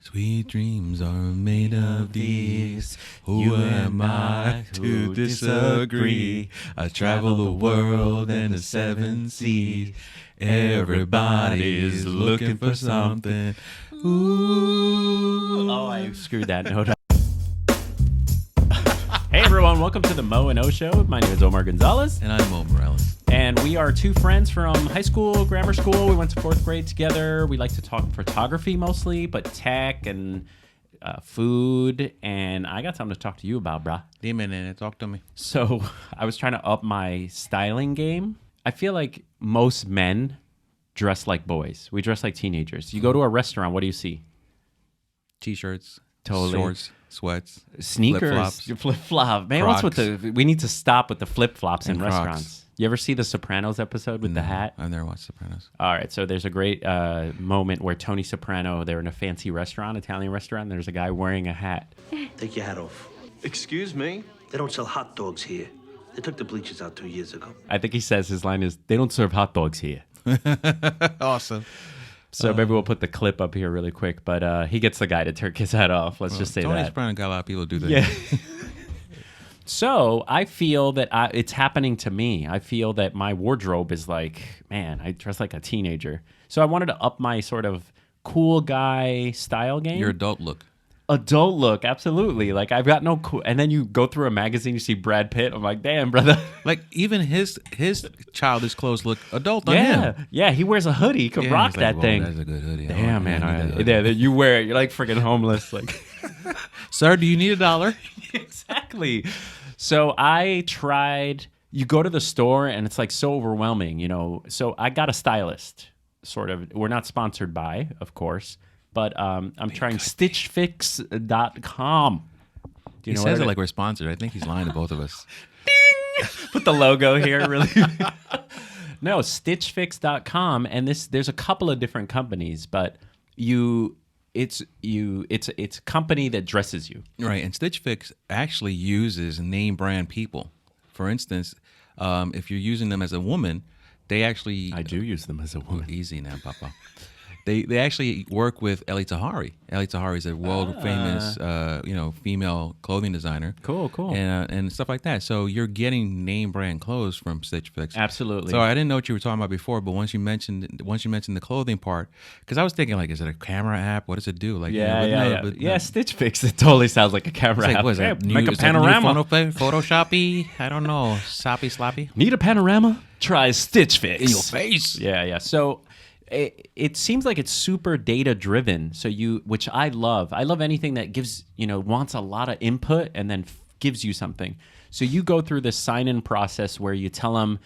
Sweet dreams are made of these. Who am I to disagree? I travel the world and the seven seas. Everybody's looking for something. Ooh. Oh, I screwed that note up. Hey everyone, welcome to the Moe and O show. My name is Omar Gonzalez. And I'm Moe Morales. And we are two friends from high school, grammar school. We went to fourth grade together. We like to talk photography mostly, but tech and food. And I got something to talk to you about, brah. Dime, nene, talk to me. So I was trying to up my styling game. I feel like most men dress like boys. We dress like teenagers. You go to a restaurant, what do you see? T-shirts, Totally. shorts, sweats, Sneakers, flip-flop. Man, Crocs. what's with the? We need to stop with the flip-flops in And Crocs. restaurants. You ever see the Sopranos episode with the hat? I've never watched Sopranos. All right, so there's a great moment where Tony Soprano, they're in a fancy restaurant, Italian restaurant, and there's a guy wearing a hat. Take your hat off. Excuse me? They don't sell hot dogs here. They took the bleachers out 2 years ago. I think he says his line is, "They don't serve hot dogs here." Awesome. So maybe we'll put the clip up here really quick, but he gets the guy to take his hat off. Let's just say Tony that. Soprano got a lot of people do that. Yeah. So I feel that it's happening to me. I feel that my wardrobe is like, man, I dress like a teenager. So I wanted to up my sort of cool guy style game. Your adult look. Adult look, absolutely. Like I've got no cool. And then you go through a magazine, you see Brad Pitt. I'm like, damn, brother. Like even his childish clothes look adult on Yeah, him. yeah. He wears a hoodie. He could Yeah, rock he's like, that "Whoa, thing. That's a good hoodie. Damn, man. I need that hoodie." Yeah, you wear it. You're like freaking homeless. Like. Sir, do you need $1? Exactly. So I tried, you go to the store and it's like so overwhelming, you know. So I got a stylist, sort of. We're not sponsored by, of course, but I'm trying Stitchfix.com. Do He you know says what it like we're sponsored. I think he's lying to both of us. Put the logo here, really. No, Stitchfix.com, and there's a couple of different companies, but it's a company that dresses you. Right, and Stitch Fix actually uses name brand people. For instance, if you're using them as a woman, they actually I do use them as a woman. easy now, Papa. They actually work with Ellie Tahari. Ellie Tahari is a world famous female clothing designer. Cool. And stuff like that. So you're getting name brand clothes from Stitch Fix. Absolutely. So I didn't know what you were talking about before, but once you mentioned the clothing part, because I was thinking like, is it a camera app? What does it do? Like, Yeah, Stitch Fix. It totally sounds like a camera Like, app. what is that? Make a Is that new panorama. Photoshoppy? I don't know. Soppy sloppy? Need a panorama? Try Stitch Fix. In your face. Yeah. So it seems like it's super data driven. So which I love. I love anything that gives, wants a lot of input and then gives you something. So you go through this sign in process where you tell them,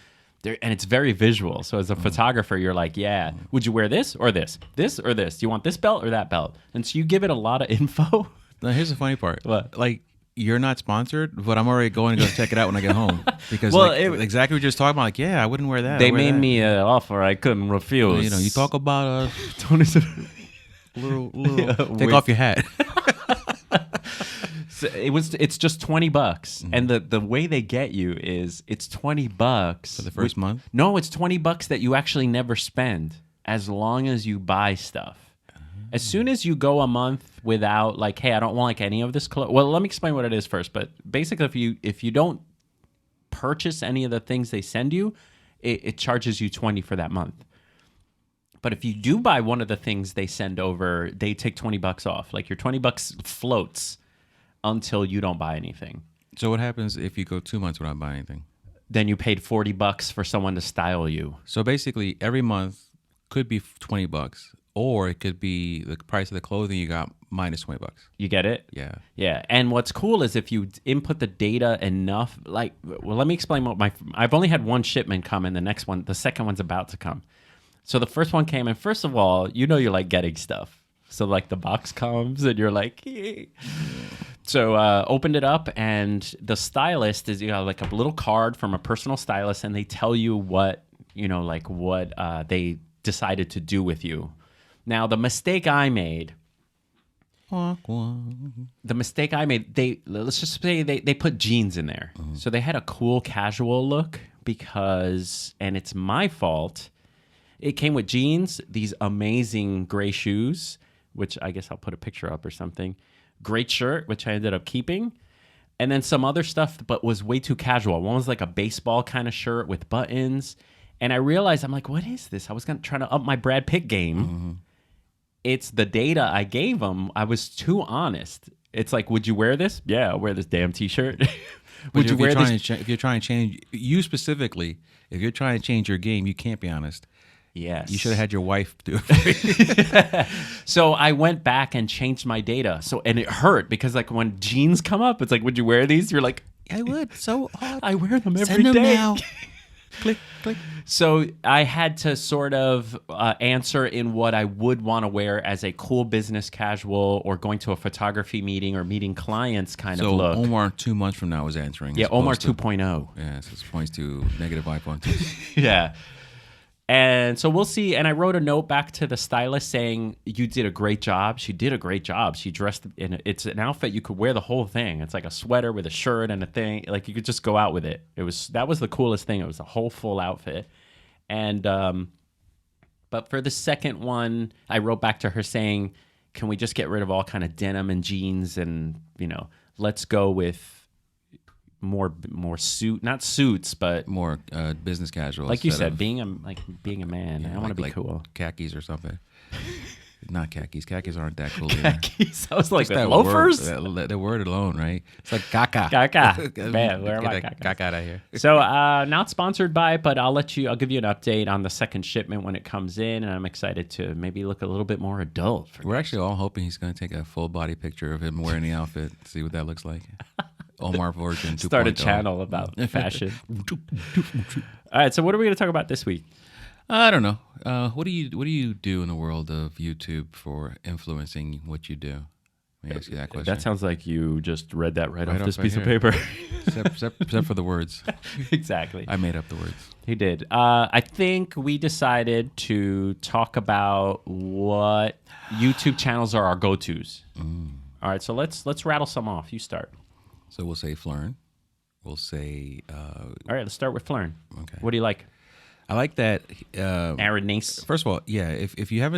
and it's very visual. So as a photographer, you're like, yeah, would you wear this or this? This or this? Do you want this belt or that belt? And so you give it a lot of info. Now, here's the funny part. What? Like, you're not sponsored, but I'm already going to go check it out when I get home. Because exactly what you're just talking about, like, yeah, I wouldn't wear that. They made me an offer I couldn't refuse. You talk about Tony's little take off your hat. So it's just $20, and the way they get you is it's $20 For the first month? No, it's $20 that you actually never spend as long as you buy stuff. As soon as you go a month without, like, hey, I don't want like any of this clothes. Well, let me explain what it is first. But basically, if you don't purchase any of the things they send you, it charges you $20 for that month. But if you do buy one of the things they send over, they take $20 off. Like your $20 floats until you don't buy anything. So what happens if you go 2 months without buying anything? Then you paid $40 for someone to style you. So basically, every month could be $20, or it could be the price of the clothing you got minus $20. You get it? Yeah. Yeah. And what's cool is if you input the data enough, let me explain I've only had one shipment come, and the second one's about to come. So the first one came, and first of all, you're like getting stuff. So like the box comes, and you're like, yay. So opened it up, and the stylist is like a little card from a personal stylist, and they tell you what they decided to do with you. Now the mistake I made, let's just say they put jeans in there. So they had a cool casual look and it's my fault. It came with jeans, these amazing gray shoes, which I guess I'll put a picture up or something. Great shirt, which I ended up keeping. And then some other stuff, but was way too casual. One was like a baseball kind of shirt with buttons. And I realized, I'm like, what is this? I was trying to up my Brad Pitt game. Mm-hmm. It's the data I gave him. I was too honest. It's like, would you wear this? Yeah, I'll wear this damn T-shirt. Would you wear this? If you're trying to change, you specifically, if you're trying to change your game, you can't be honest. Yes. You should have had your wife do it. So I went back and changed my data. And it hurt because like when jeans come up, it's like, would you wear these? You're like, I would. So odd. I wear them every Send them day. now. Click, click. So I had to sort of answer in what I would want to wear as a cool business casual or going to a photography meeting or meeting clients kind of look. So Omar 2 months from now is answering. Yeah, Omar 2.0. Yeah, so it points to negative 5.2. Yeah. And so we'll see. And I wrote a note back to the stylist saying, you did a great job. She did a great job. She dressed in it's an outfit you could wear the whole thing. It's like a sweater with a shirt and a thing. Like you could just go out with it. That was the coolest thing. It was a whole full outfit. And but for the second one, I wrote back to her saying, can we just get rid of all kind of denim and jeans and, let's go with more suit, not suits, but more business casual. like you said, being a man. I want to be cool. Khakis or something. Not khakis. Khakis aren't that cool. Khakis. I was like, that loafers. The word alone, right? It's like caca. Caca. Man, where am I? Caca out of here. So not sponsored by, but I'll give you an update on the second shipment when it comes in, and I'm excited to maybe look a little bit more adult. We're actually all hoping he's going to take a full body picture of him wearing the outfit, see what that looks like. Omar version 2.0. Start a channel about fashion. All right, so what are we going to talk about this week? I don't know. What do you do in the world of YouTube for influencing what you do? Let me ask you that question. That sounds like you just read that right off this right piece of here. paper. except for the words. Exactly. I made up the words. He did. I think we decided to talk about what YouTube channels are our go-tos. All right, so let's rattle some off. You start. So we'll say phlearn. We'll say... all right, let's start with phlearn. Okay. What do you like? I like that... Aaron Nace. First of all, yeah, if you have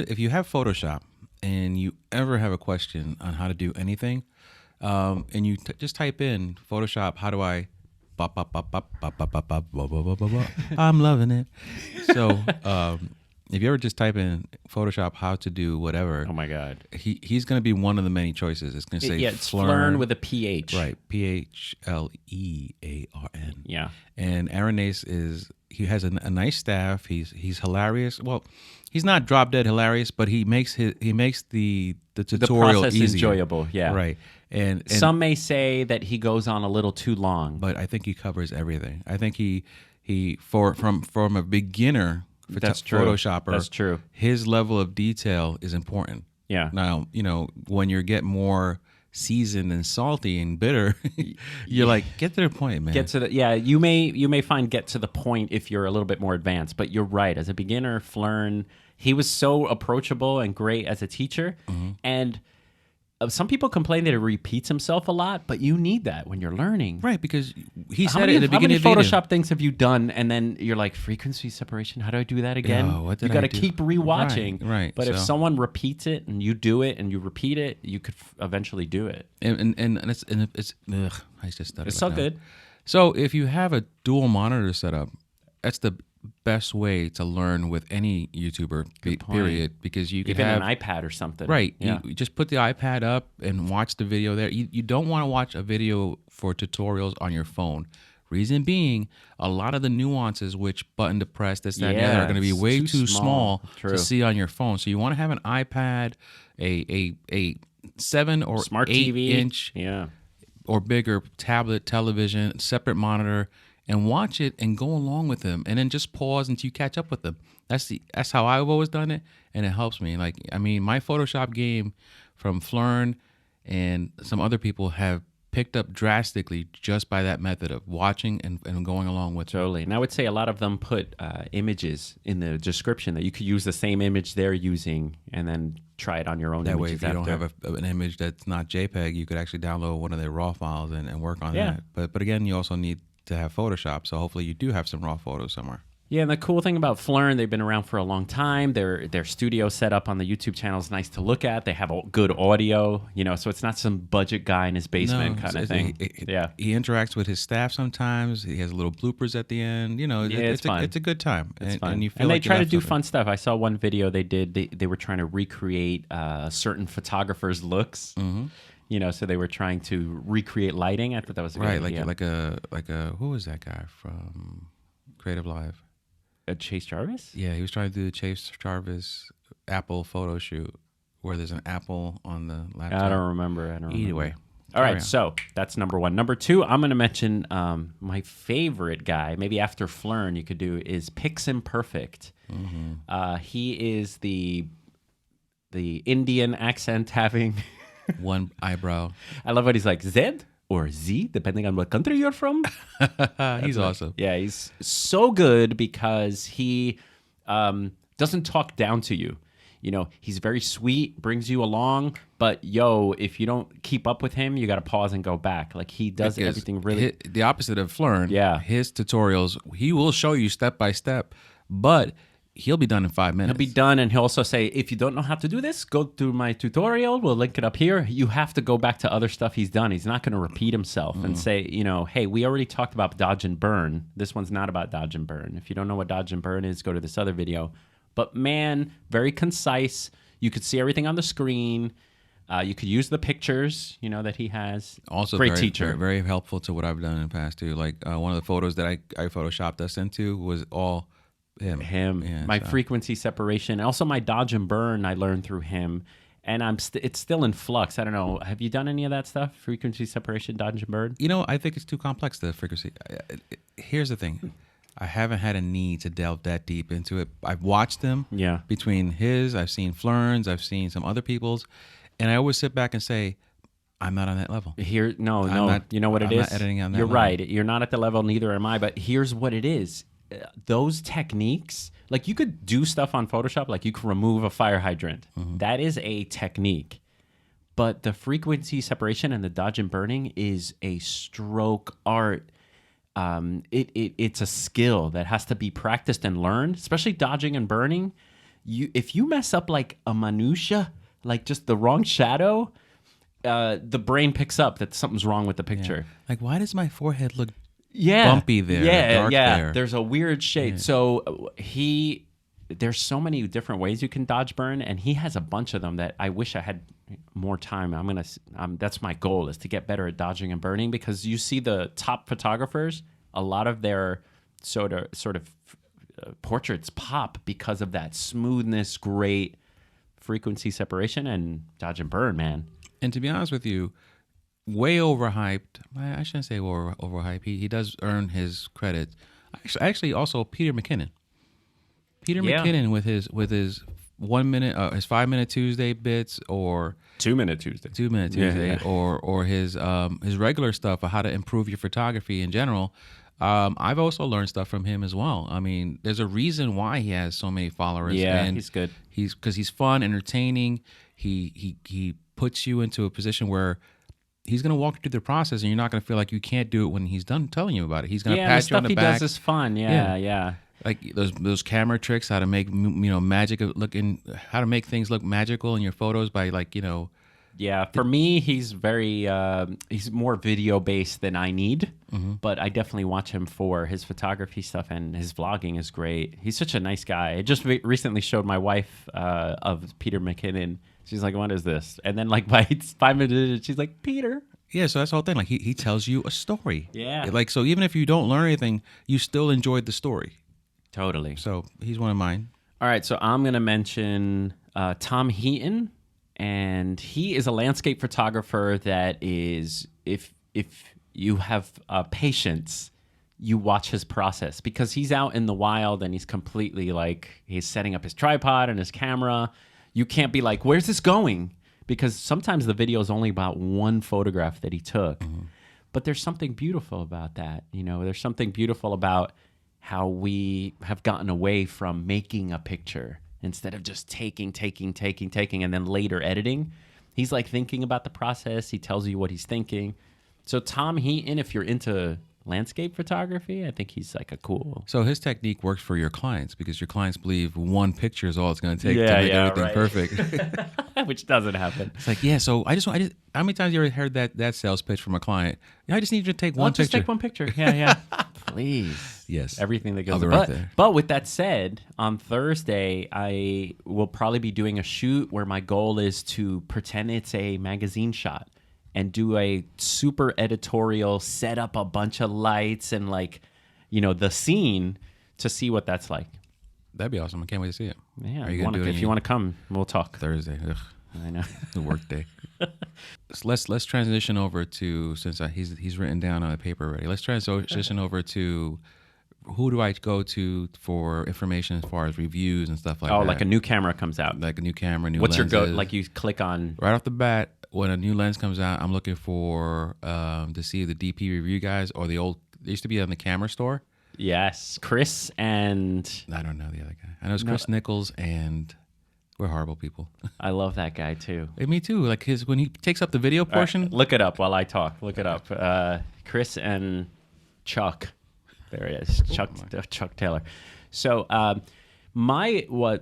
Photoshop and you ever have a question on how to do anything, and you just type in Photoshop, how do I... I'm loving it. So... if you ever just type in Photoshop how to do whatever, oh my God, he's going to be one of the many choices. It's going to say it's phlearn with a PH, right? PHLEARN. Yeah. And Aaron Nace he has a nice staff. He's hilarious. Well, he's not drop dead hilarious, but he makes the tutorial process easier. Enjoyable. Yeah. Right. And some may say that he goes on a little too long, but I think he covers everything. I think he from a beginner. That's true. Photoshopper. That's true. His level of detail is important. Yeah. Now, when you get more seasoned and salty and bitter, you're like, get to the point, man. You may find get to the point if you're a little bit more advanced, but you're right. As a beginner, phlearn, he was so approachable and great as a teacher. Mm-hmm. And some people complain that he repeats himself a lot, but you need that when you're learning. Right, because he said it at the beginning of the video. How many Photoshop video. things have you done, and then you're like, frequency separation, how do I do that again? What did you got to I do? keep rewatching. Right. But if someone repeats it, and you do it, and you repeat it, you could eventually do it. And it's I just stuttered. It's so good. So if you have a dual monitor setup, that's the best way to learn with any YouTuber, period, because you could even have an iPad or something. Right. Yeah. You just put the iPad up and watch the video there. You don't want to watch a video for tutorials on your phone. Reason being, a lot of the nuances, which button to press, this, that, and the other, are going to be way too small to see on your phone. So you want to have an iPad, a 7 or Smart 8 TV. inch or bigger tablet, television, separate monitor, and watch it and go along with them, and then just pause until you catch up with them. That's how I've always done it, and it helps me. Like, I mean, my Photoshop game from phlearn and some other people have picked up drastically just by that method of watching and going along with it. Totally. And I would say a lot of them put images in the description that you could use the same image they're using and then try it on your own. That way, if you don't have an image that's not JPEG, you could actually download one of their RAW files and work on that. But again, you also need to have Photoshop, so hopefully you do have some raw photos somewhere. Yeah, and the cool thing about Phlearn, they've been around for a long time. Their studio set up on the YouTube channel is nice to look at. They have good audio, so it's not some budget guy in his basement kind of thing. He interacts with his staff sometimes. He has little bloopers at the end. It's fun. It's a good time. It's fun. And you feel and like they try to do something. fun stuff. I saw one video they did. They were trying to recreate certain photographers' looks. Mm-hmm. So they were trying to recreate lighting. I thought that was a good idea. like a who was that guy from Creative Live? Chase Jarvis? Yeah, he was trying to do the Chase Jarvis Apple photo shoot where there's an apple on the laptop. I don't remember. Either way. All right, so that's number one. Number two, I'm going to mention my favorite guy, maybe after Phlearn you could do, is Pixum Perfect. Mm-hmm. He is the Indian accent having... one eyebrow. I love what he's like, Zed or Z, depending on what country you're from. He's awesome. Yeah, he's so good because he doesn't talk down to you. He's very sweet, brings you along, but if you don't keep up with him, you got to pause and go back. Like he does everything really. The opposite of Phlearn. Yeah. His tutorials, he will show you step by step, but he'll be done in 5 minutes. He'll be done, and he'll also say, if you don't know how to do this, go to my tutorial. We'll link it up here. You have to go back to other stuff he's done. He's not going to repeat himself and say, hey, we already talked about dodge and burn. This one's not about dodge and burn. If you don't know what dodge and burn is, go to this other video. But man, very concise. You could see everything on the screen. You could use the pictures, that he has. Also, great very, teacher. very, very helpful to what I've done in the past too. Like one of the photos that I photoshopped us into was all him. Yeah, my frequency separation, also my dodge and burn, I learned through him, and it's still in flux. I don't know. Have you done any of that stuff? Frequency separation, dodge and burn? I think it's too complex, the frequency. Here's the thing. I haven't had a need to delve that deep into it. I've watched them. Yeah. Between I've seen Phlearn's, I've seen some other people's, and I always sit back and say, I'm not on that level. No. You know what it is? I'm not editing on that You're level. right. You're not at the level, neither am I, but here's what it is. Those techniques, like you could do stuff on Photoshop, like you could remove a fire hydrant. Mm-hmm. That is a technique. But the frequency separation and the dodge and burning is a stroke art. It's a skill that has to be practiced and learned, especially dodging and burning. If you mess up like a minutia, like just the wrong shadow, the brain picks up that something's wrong with the picture. Yeah. Like, why does my forehead look bumpy there, dark there? There's a weird shade. Yeah. So there's so many different ways you can dodge burn, and he has a bunch of them that I wish I had more time. That's my goal, is to get better at dodging and burning, because you see the top photographers, a lot of their sort of portraits pop because of that smoothness, great frequency separation, and dodge and burn, man. And to be honest with you, way overhyped. I shouldn't say overhyped. He does earn his credit. Actually, also Peter McKinnon. McKinnon with his 1 minute, his 5 minute Tuesday bits, or 2 minute Tuesday, or his regular stuff of how to improve your photography in general. I've also learned stuff from him as well. I mean, there's a reason why he has so many followers. Yeah, and he's good. Because he's fun, entertaining. He puts you into a position where he's going to walk you through the process, and you're not going to feel like you can't do it when he's done telling you about it. He's going to pat you on the back. The stuff he does is fun. Yeah. Like those camera tricks, how to make magic looking, how to make things look magical in your photos by Yeah, for me, he's he's more video based than I need, but I definitely watch him for his photography stuff, and his vlogging is great. He's such a nice guy. I just recently showed my wife of Peter McKinnon. She's like, "What is this?" And then like by 5 minutes, she's like, "Peter." Yeah, so that's the whole thing. Like he tells you a story. Yeah. Like, so even if you don't learn anything, you still enjoyed the story. Totally. So he's one of mine. All right, so I'm gonna mention Tom Heaton. And he is a landscape photographer that is, if you have patience, you watch his process, because he's out in the wild and he's completely he's setting up his tripod and his camera. You can't be like, where's this going? Because sometimes the video is only about one photograph that he took. Mm-hmm. But there's something beautiful about that. There's something beautiful about how we have gotten away from making a picture. Instead of just taking, and then later editing, he's thinking about the process. He tells you what he's thinking. So Tom Heaton, if you're into landscape photography. I think he's like a cool. So his technique works for your clients because your clients believe one picture is all it's going to take to make everything perfect. Which doesn't happen. It's like, yeah. So I just. How many times you ever heard that sales pitch from a client? Yeah, I just need you to take one picture. Just take one picture. Yeah. Please. Yes. Everything that goes. I'll be right there. But with that said, on Thursday I will probably be doing a shoot where my goal is to pretend it's a magazine shot and do a super editorial, set up a bunch of lights and like, the scene to see what that's like. That'd be awesome. I can't wait to see it. Yeah. If you want to come, we'll talk. Thursday. Ugh. I know. The work day. Let's transition over to, since he's written down on the paper already. Let's transition over to who do I go to for information as far as reviews and stuff like that. Oh, like a new camera comes out. Like a new camera, new What's lenses. your go? Like you click on right off the bat when a new lens comes out. I'm looking for to see the DP review guys or the old. They used to be on the camera store. Yes, Chris and I don't know the other guy. I know it's Chris Nichols and. We're horrible people. I love that guy too. Hey, me too. Like when he takes up the video portion. Right, look it up while I talk. Look it up. Chris and Chuck. There he is. Chuck Taylor. So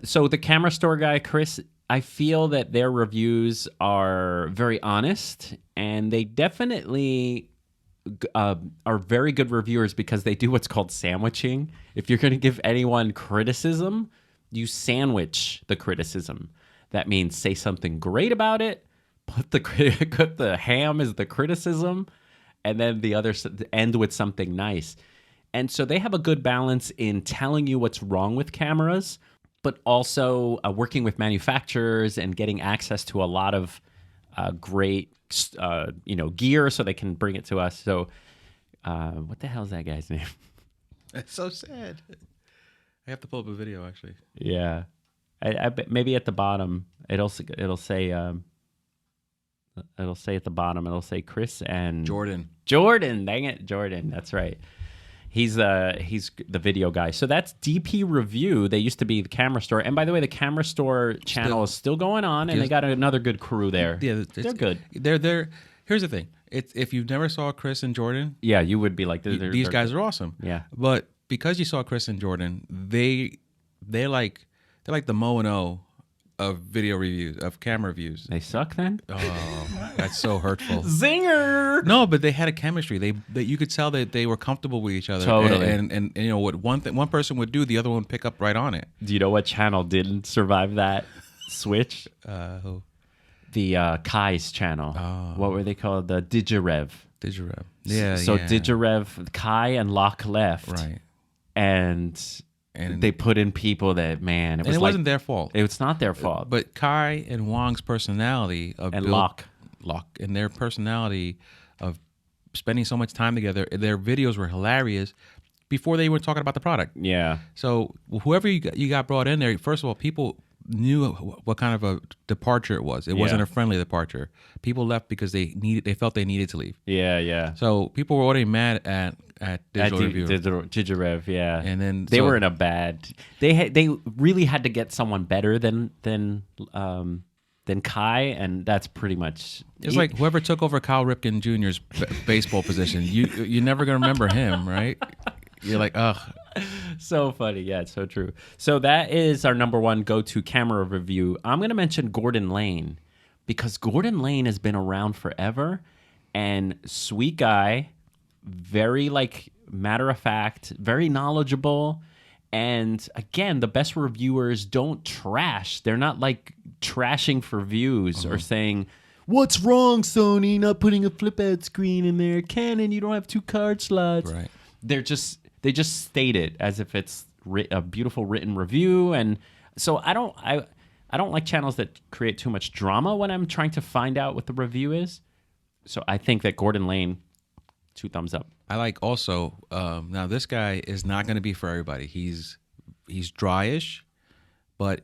so the camera store guy, Chris, I feel that their reviews are very honest and they definitely are very good reviewers because they do what's called sandwiching. If you're going to give anyone criticism, you sandwich the criticism. That means say something great about it, put the ham as the criticism, and then the other end with something nice. And so they have a good balance in telling you what's wrong with cameras, but also working with manufacturers and getting access to a lot of great gear so they can bring it to us. So what the hell is that guy's name? That's so sad. I have to pull up a video, actually. Yeah, I bet maybe at the bottom it'll say at the bottom it'll say Chris and Jordan. Dang it, Jordan. That's right. He's the video guy. So that's DP Review. They used to be the camera store, and by the way, the camera store channel is still going on, and they got another good crew there. Yeah, they're good. They're. Here's the thing: if you've never saw Chris and Jordan, yeah, you would be like, these guys are awesome. Yeah, but because you saw Chris and Jordan, they're like the Moe and O of video reviews, of camera reviews. They suck then? Oh, that's so hurtful. Zinger! No, but they had a chemistry. That you could tell that they were comfortable with each other. Totally. And what one person would do, the other one would pick up right on it. Do you know what channel didn't survive that switch? Who? The Kai's channel. Oh. What were they called? The Digirev. Yeah. So yeah. Digirev, Kai and Locke left. Right. And they put in people that, man, it wasn't their fault. It's not their fault. But Kai and Wong's personality Locke and their personality of spending so much time together, their videos were hilarious before they were talking about the product. Yeah. So whoever you got brought in there, first of all, people knew what kind of a departure it was. It wasn't a friendly departure. People left because they felt they needed to leave. Yeah. So people were already mad at Digital Review. Digirev, yeah. And then they were in a bad. They really had to get someone better than Kai, and that's pretty much. It's like whoever took over Cal Ripken Jr.'s baseball position. You're never gonna remember him, right? You're like, ugh. So funny. Yeah, it's so true. So that is our number one go-to camera review. I'm going to mention Gordon Lane because Gordon Lane has been around forever and sweet guy, very matter of fact, very knowledgeable. And again, the best reviewers don't trash. They're not trashing for views or saying, "What's wrong, Sony? Not putting a flip out screen in there. Canon, you don't have 2 card slots." Right. They just state it as if it's a beautiful written review, and so I don't like channels that create too much drama when I'm trying to find out what the review is. So I think that Gordon Lane, 2 thumbs up. I like also now this guy is not going to be for everybody. He's dryish, but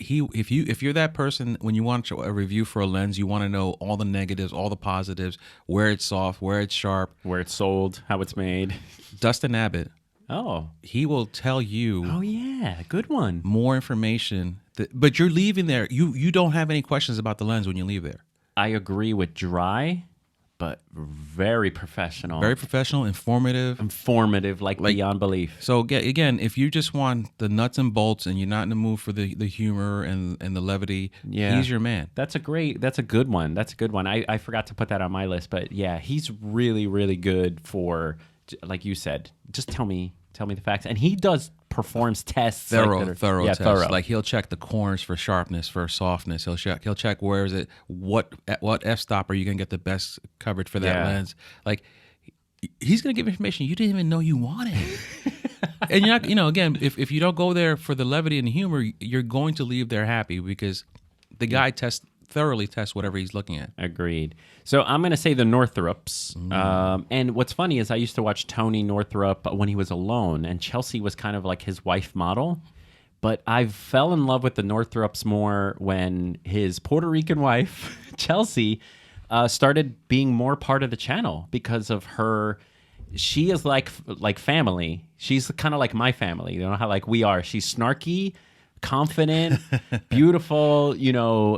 if you're that person when you want a review for a lens, you want to know all the negatives, all the positives, where it's soft, where it's sharp, where it's sold, how it's made. Dustin Abbot. Oh, he will tell you. Oh yeah, good one. More information, but you're leaving there. You don't have any questions about the lens when you leave there. I agree with dry, but very professional. Very professional, informative, like beyond belief. So again, if you just want the nuts and bolts and you're not in the mood for the humor and the levity, he's your man. That's a good one. I forgot to put that on my list, but yeah, he's really, really good for, like you said, just tell me the facts. And he performs tests. Thorough tests. Thorough. Like he'll check the corners for sharpness, for softness. He'll check where is it, what f-stop are you going to get the best coverage for that lens. Like he's going to give information you didn't even know you wanted. And you're not, again, if you don't go there for the levity and the humor, you're going to leave there happy because the guy thoroughly tests whatever he's looking at. Agreed. So I'm going to say the Northrops. And what's funny is I used to watch Tony Northrup when he was alone, and Chelsea was kind of like his wife model. But I fell in love with the Northrops more when his Puerto Rican wife, Chelsea, started being more part of the channel because of her. She is like family. She's kind of like my family. You know how like we are. She's snarky, confident, beautiful,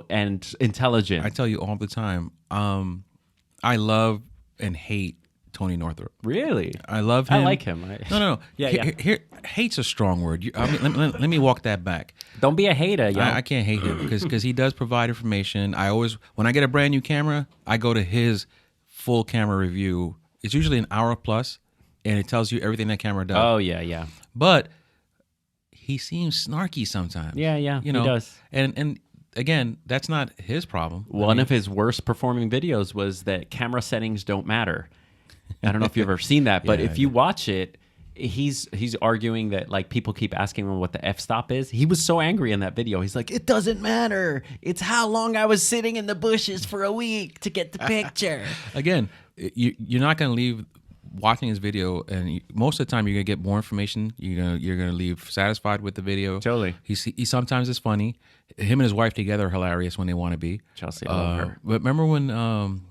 and intelligent. I tell you all the time, I love and hate Tony Northrup. Really? I love him. I like him. No. Here, hate's a strong word. Let me walk that back. Don't be a hater, yo. I can't hate him because he does provide information. When I get a brand new camera, I go to his full camera review. It's usually an hour plus, and it tells you everything that camera does. Oh, yeah. But he seems snarky sometimes. Yeah, he does. And again, that's not his problem. One of his worst performing videos was that camera settings don't matter. I don't know if you've ever seen that, but if you watch it, he's arguing that like people keep asking him what the f-stop is. He was so angry in that video. He's like, it doesn't matter. It's how long I was sitting in the bushes for a week to get the picture. Again, you're not going to leave watching his video, and most of the time you're gonna get more information. You're gonna leave satisfied with the video. Totally. He sometimes is funny. Him and his wife together are hilarious when they want to be. Chelsea, I love her. But remember when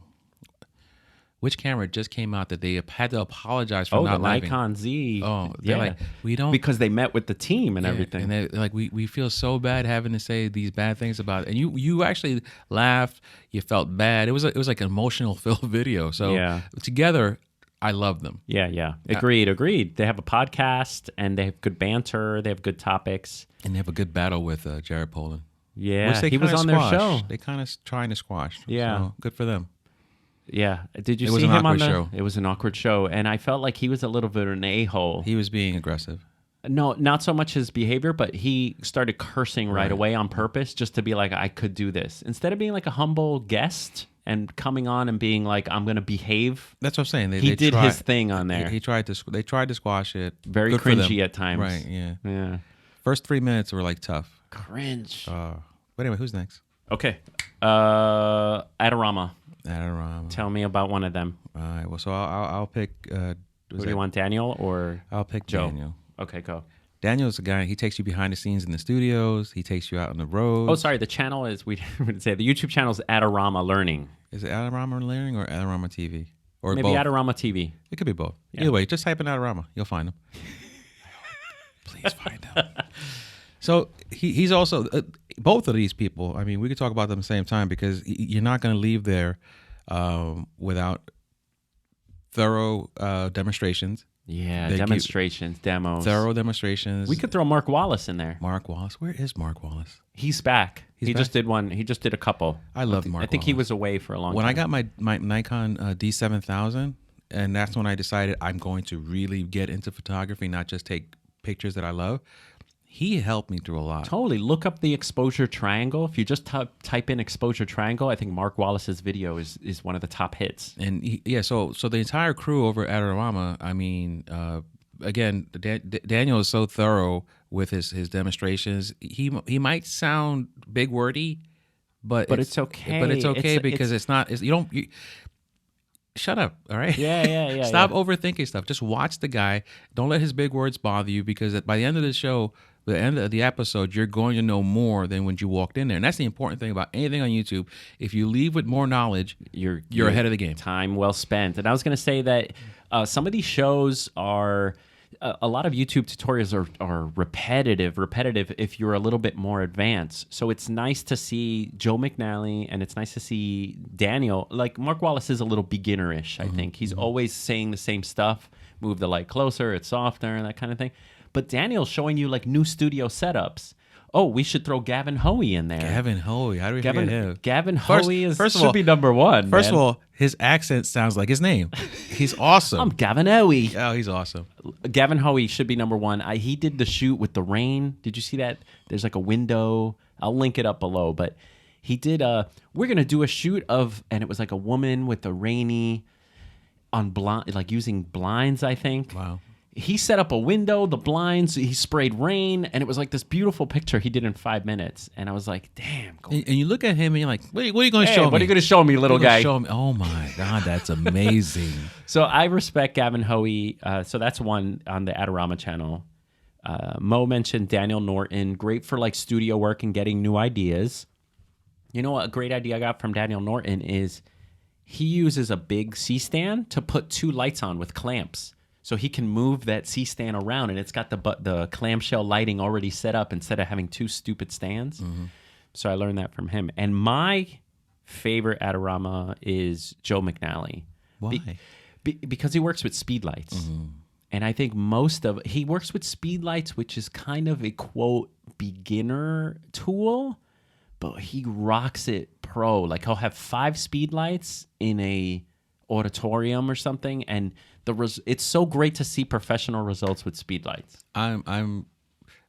which camera just came out that they had to apologize for not the liking? Nikon Z. Oh, they're like, we don't, because they met with the team and everything. And they're like, we feel so bad having to say these bad things about it. And you actually laughed. You felt bad. It was like an emotional filled video. So together, I love them. Yeah. Agreed. They have a podcast and they have good banter. They have good topics. And they have a good battle with Jared Polin. Yeah, he was on their show. They kind of trying to squash. Yeah. So good for them. Yeah. Did you see him on the show? It was an awkward show. And I felt like he was a little bit of an a-hole. He was being aggressive. No, not so much his behavior, but he started cursing right away on purpose just to be like, I could do this. Instead of being like a humble guest and coming on and being like, I'm going to behave. That's what I'm saying. He did his thing on there. They tried to squash it. Very Good cringy at times. Right, Yeah. First 3 minutes were like tough. Cringe. But anyway, who's next? Okay. Adorama. Tell me about one of them. All right. Well, so I'll pick. Who do you want, Daniel or I'll pick Joe? Daniel. Okay, go. Daniel's a guy. He takes you behind the scenes in the studios. He takes you out on the road. Oh, sorry. The channel is we didn't say the YouTube channel is Adorama Learning. Is it Adorama Learning or Adorama TV or maybe both? Adorama TV? It could be both. Yeah. Either way, just type in Adorama. You'll find him. Please find him. So he's also both of these people. I mean, we could talk about them at the same time because you're not going to leave there without thorough demonstrations. Yeah, demos. Thorough demonstrations. We could throw Mark Wallace in there. Mark Wallace. Where is Mark Wallace? He's back. He just did one. He just did a couple. I love Mark Wallace. I think he was away for a long time. When I got my Nikon D7000, and that's when I decided I'm going to really get into photography, not just take pictures that I love. He helped me through a lot. Totally. Look up the exposure triangle. If you just type in exposure triangle, I think Mark Wallace's video is one of the top hits. And so the entire crew over at Adorama, I mean, again, Daniel is so thorough with his demonstrations. He might sound big wordy, but it's okay. But it's okay because it's not. Shut up, all right? Yeah. Stop overthinking stuff. Just watch the guy. Don't let his big words bother you because by the end of the show, the end of the episode, you're going to know more than when you walked in there. And that's the important thing about anything on YouTube. If you leave with more knowledge, you're ahead of the game. Time well spent. And I was going to say that some of these shows are a lot of YouTube tutorials are repetitive if you're a little bit more advanced. So it's nice to see Joe McNally and it's nice to see Daniel. Like Mark Wallace is a little beginnerish, I think. He's always saying the same stuff. Move the light closer, it's softer, and that kind of thing. But Daniel's showing you like new studio setups. Oh, we should throw Gavin Hoey in there. Gavin Hoey. How do we forget him? Gavin Hoey should be number one. First of all, his accent sounds like his name. He's awesome. I'm Gavin Hoey. Oh, he's awesome. Gavin Hoey should be number one. He did the shoot with the rain. Did you see that? There's like a window. I'll link it up below. But he did we're going to do a shoot of, and it was like a woman with a rainy, on blind, like using blinds, I think. Wow. He set up a window, the blinds, he sprayed rain, and it was like this beautiful picture he did in 5 minutes. And I was like, damn. And you look at him and you're like, what are you going to show me? What are you going to show me, little guy? Show me? Oh, my God, that's amazing. So I respect Gavin Hoey. So that's one on the Adorama channel. Mo mentioned Daniel Norton. Great for like studio work and getting new ideas. You know what? A great idea I got from Daniel Norton is he uses a big C-stand to put 2 lights on with clamps. So he can move that C-stand around, and it's got the clamshell lighting already set up instead of having 2 stupid stands. Mm-hmm. So I learned that from him. And my favorite Adorama is Joe McNally. Why? Because he works with speed lights. Mm-hmm. And I think he works with speed lights, which is kind of a, quote, beginner tool, but he rocks it pro. Like he'll have 5 speed lights in a auditorium or something, and it's so great to see professional results with speed lights. I'm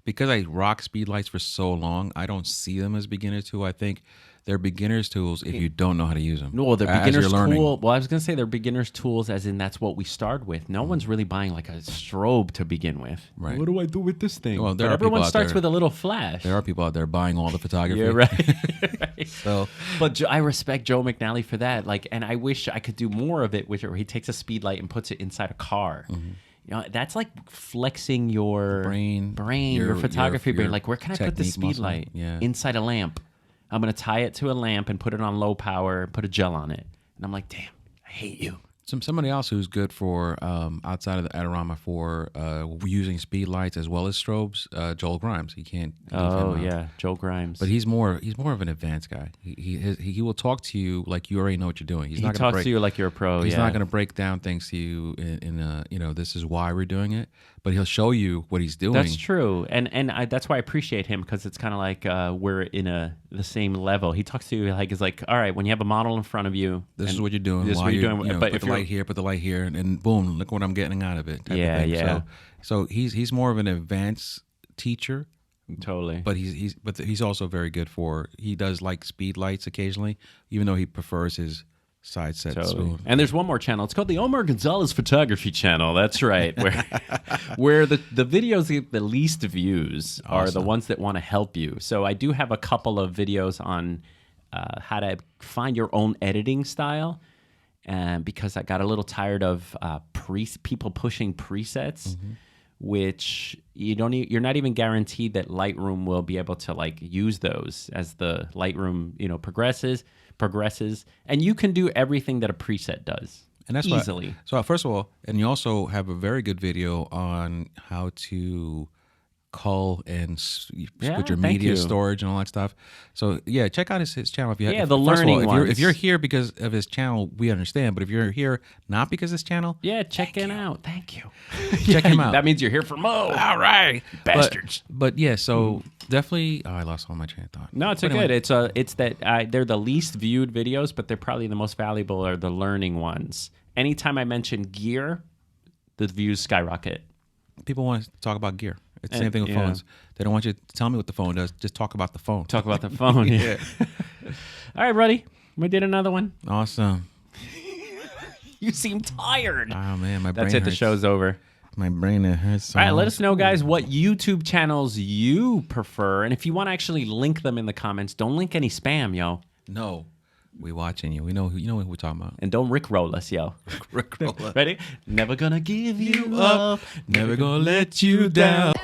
because I rock speed lights for so long, I don't see them as beginner tool. I think they're beginner's tools if you don't know how to use them. No, they're beginner's tool. Well, I was going to say they're beginner's tools as in that's what we start with. No one's really buying like a strobe to begin with. Right. What do I do with this thing? Well, everyone starts with a little flash. There are people out there buying all the photography. Yeah, right. Right. So, but I respect Joe McNally for that. Like, and I wish I could do more of it, where he takes a speed light and puts it inside a car. Mm-hmm. You know, that's like flexing your brain, your photography brain. Like, where can I put the speed light? Yeah. Inside a lamp. I'm going to tie it to a lamp and put it on low power, put a gel on it. And I'm like, damn, I hate you. Somebody else who's good for outside of the Adorama for using speed lights as well as strobes, Joel Grimes. He can't. Oh yeah, Joel Grimes. But he's more of an advanced guy. He will talk to you like you already know what you're doing. He talks to you like you're a pro. He's not going to break down things to you in this is why we're doing it. But he'll show you what he's doing. That's true, and that's why I appreciate him, because it's kind of like we're in the same level. He talks to you like it's like, all right, when you have a model in front of you, this is what you're doing. This is what you're doing. But put the light here, and boom, look what I'm getting out of it. Yeah. So he's more of an advanced teacher. Totally. But he's also very good for. He does like speed lights occasionally, even though he prefers his side set spoon. And there's one more channel. It's called the Omar Gonzalez Photography Channel. That's right. Where the videos get the least views are the ones that want to help you. So I do have a couple of videos on how to find your own editing style. Because I got a little tired of people pushing presets, which you're not even guaranteed that Lightroom will be able to like use those as the Lightroom progresses, and you can do everything that a preset does, and that's easily. So first of all, and you also have a very good video on how to cull and put your media storage and all that stuff. So yeah, check out his channel if you have. Yeah, the learning ones. If you're here because of his channel, we understand. But if you're here not because of his channel, check him out. Thank you. Check him out. That means you're here for Mo. All right, bastards. But yeah, so definitely. Oh, I lost all my train of thought. No, it's good. It's that they're the least viewed videos, but they're probably the most valuable are the learning ones. Anytime I mention gear, the views skyrocket. People want to talk about gear. It's the same thing with phones. They don't want you to tell me what the phone does. Just talk about the phone. Talk about the phone. Yeah. All right, buddy. We did another one. Awesome. You seem tired. Oh, man. My brain That's it. hurts. The show's over. My brain hurts so All right, let much. us know, guys, what YouTube channels you prefer. And if you want to actually link them in the comments, don't link any spam, yo. No. We watching you. We know what we're talking about. And don't rickroll us, yo. Rickroll us. Ready? Never gonna give you up. Never gonna let you down.